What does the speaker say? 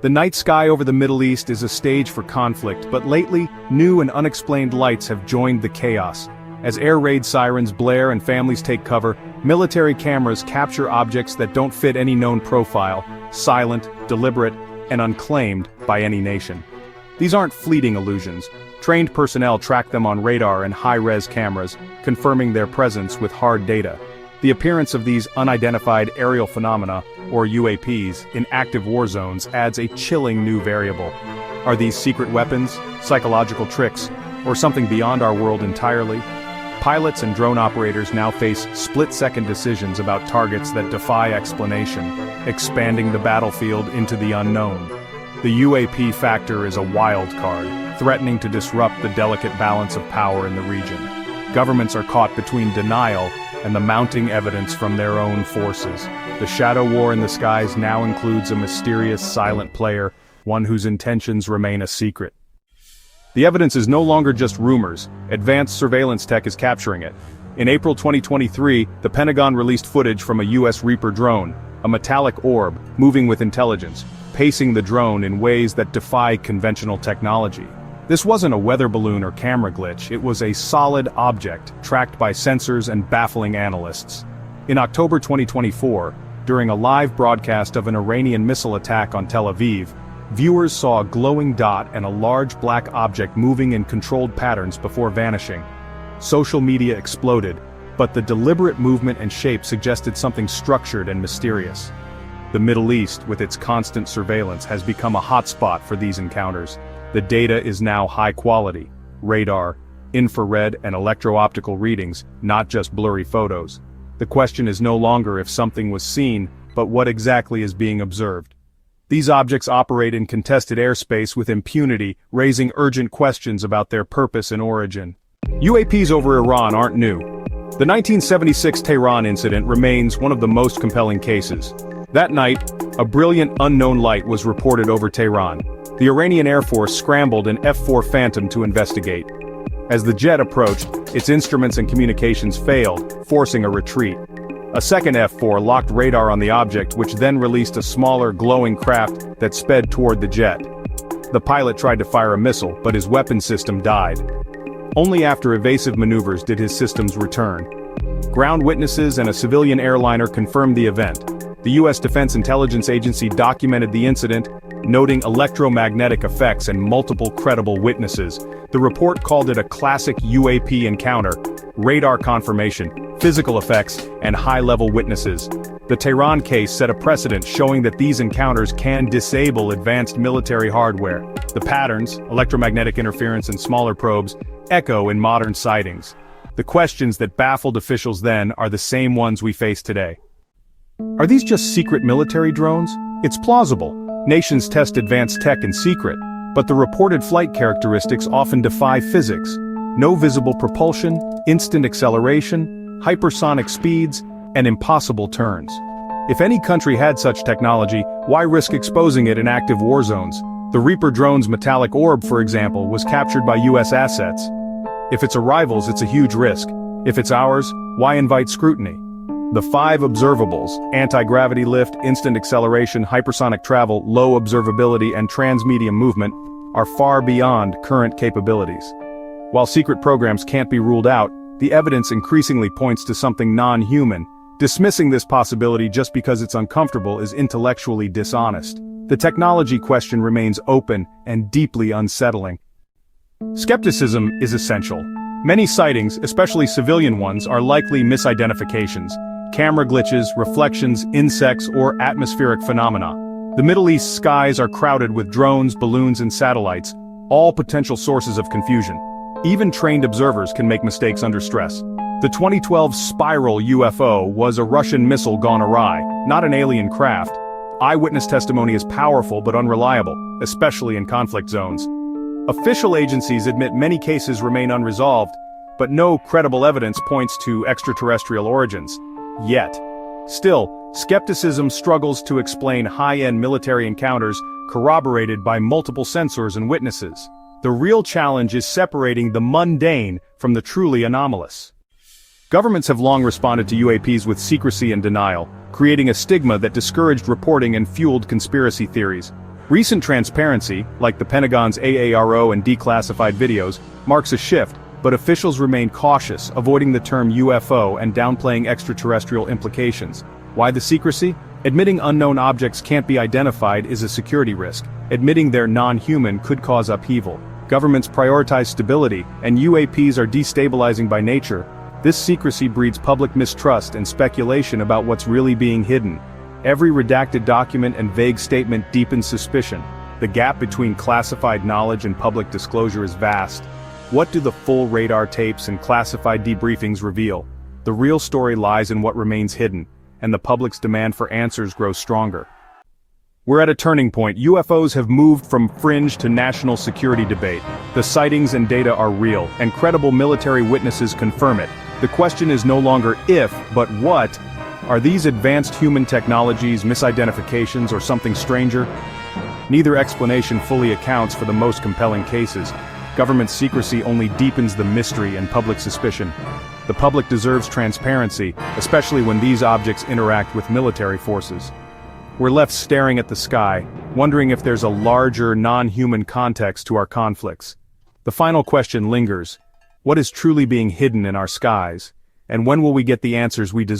The night sky over the Middle East is a stage for conflict, but lately, new and unexplained lights have joined the chaos. As air raid sirens blare and families take cover, military cameras capture objects that don't fit any known profile, silent, deliberate, and unclaimed by any nation. These aren't fleeting illusions. Trained personnel track them on radar and high-res cameras, confirming their presence with hard data. The appearance of these unidentified aerial phenomena, or UAPs, in active war zones adds a chilling new variable. Are these secret weapons, psychological tricks, or something beyond our world entirely? Pilots and drone operators now face split-second decisions about targets that defy explanation, expanding the battlefield into the unknown. The UAP factor is a wild card, threatening to disrupt the delicate balance of power in the region. Governments are caught between denial and the mounting evidence from their own forces. The shadow war in the skies now includes a mysterious silent player, one whose intentions remain a secret. The evidence is no longer just rumors. Advanced surveillance tech is capturing it. In April 2023, the Pentagon released footage from a US Reaper drone, a metallic orb, moving with intelligence, pacing the drone in ways that defy conventional technology. This wasn't a weather balloon or camera glitch, it was a solid object, tracked by sensors and baffling analysts. In October 2024, during a live broadcast of an Iranian missile attack on Tel Aviv, viewers saw a glowing dot and a large black object moving in controlled patterns before vanishing. Social media exploded, but the deliberate movement and shape suggested something structured and mysterious. The Middle East, with its constant surveillance, has become a hotspot for these encounters. The data is now high quality: radar, infrared and electro-optical readings, not just blurry photos. The question is no longer if something was seen, but what exactly is being observed. These objects operate in contested airspace with impunity, raising urgent questions about their purpose and origin. UAPs over Iran aren't new. The 1976 Tehran incident remains one of the most compelling cases. That night, a brilliant unknown light was reported over Tehran. The Iranian Air Force scrambled an F-4 Phantom to investigate. As the jet approached, its instruments and communications failed, forcing a retreat. A second F-4 locked radar on the object, which then released a smaller, glowing craft that sped toward the jet. The pilot tried to fire a missile, but his weapon system died. Only after evasive maneuvers did his systems return. Ground witnesses and a civilian airliner confirmed the event. The U.S. Defense Intelligence Agency documented the incident, noting electromagnetic effects and multiple credible witnesses. The report called it a classic UAP encounter: radar confirmation, physical effects, and high-level witnesses. The Tehran case set a precedent showing that these encounters can disable advanced military hardware. The patterns, electromagnetic interference and smaller probes, echo in modern sightings. The questions that baffled officials then are the same ones we face today. Are these just secret military drones? It's plausible. Nations test advanced tech in secret, but the reported flight characteristics often defy physics. No visible propulsion, instant acceleration, hypersonic speeds, and impossible turns. If any country had such technology, why risk exposing it in active war zones? The Reaper drone's metallic orb, for example, was captured by US assets. If it's a rival's, it's a huge risk. If it's ours, why invite scrutiny? The 5 observables: anti-gravity lift, instant acceleration, hypersonic travel, low observability, and transmedium movement, are far beyond current capabilities. While secret programs can't be ruled out, the evidence increasingly points to something non-human. Dismissing this possibility just because it's uncomfortable is intellectually dishonest. The technology question remains open and deeply unsettling. Skepticism is essential. Many sightings, especially civilian ones, are likely misidentifications. Camera glitches, reflections, insects, or atmospheric phenomena. The Middle East skies are crowded with drones, balloons, and satellites, all potential sources of confusion. Even trained observers can make mistakes under stress. The 2012 Spiral UFO was a Russian missile gone awry, not an alien craft. Eyewitness testimony is powerful but unreliable, especially in conflict zones. Official agencies admit many cases remain unresolved, but no credible evidence points to extraterrestrial origins. Yet. Still, skepticism struggles to explain high-end military encounters corroborated by multiple sensors and witnesses. The real challenge is separating the mundane from the truly anomalous. Governments have long responded to UAPs with secrecy and denial, creating a stigma that discouraged reporting and fueled conspiracy theories. Recent transparency, like the Pentagon's AARO and declassified videos, marks a shift, but officials remain cautious, avoiding the term UFO and downplaying extraterrestrial implications. Why the secrecy? Admitting unknown objects can't be identified is a security risk. Admitting they're non-human could cause upheaval. Governments prioritize stability, and UAPs are destabilizing by nature. This secrecy breeds public mistrust and speculation about what's really being hidden. Every redacted document and vague statement deepens suspicion. The gap between classified knowledge and public disclosure is vast. What do the full radar tapes and classified debriefings reveal? The real story lies in what remains hidden, and the public's demand for answers grows stronger. We're at a turning point. UFOs have moved from fringe to national security debate. The sightings and data are real, and credible military witnesses confirm it. The question is no longer if, but what. Are these advanced human technologies misidentifications or something stranger? Neither explanation fully accounts for the most compelling cases. Government secrecy only deepens the mystery and public suspicion. The public deserves transparency, especially when these objects interact with military forces. We're left staring at the sky, wondering if there's a larger, non-human context to our conflicts. The final question lingers. What is truly being hidden in our skies? And when will we get the answers we deserve?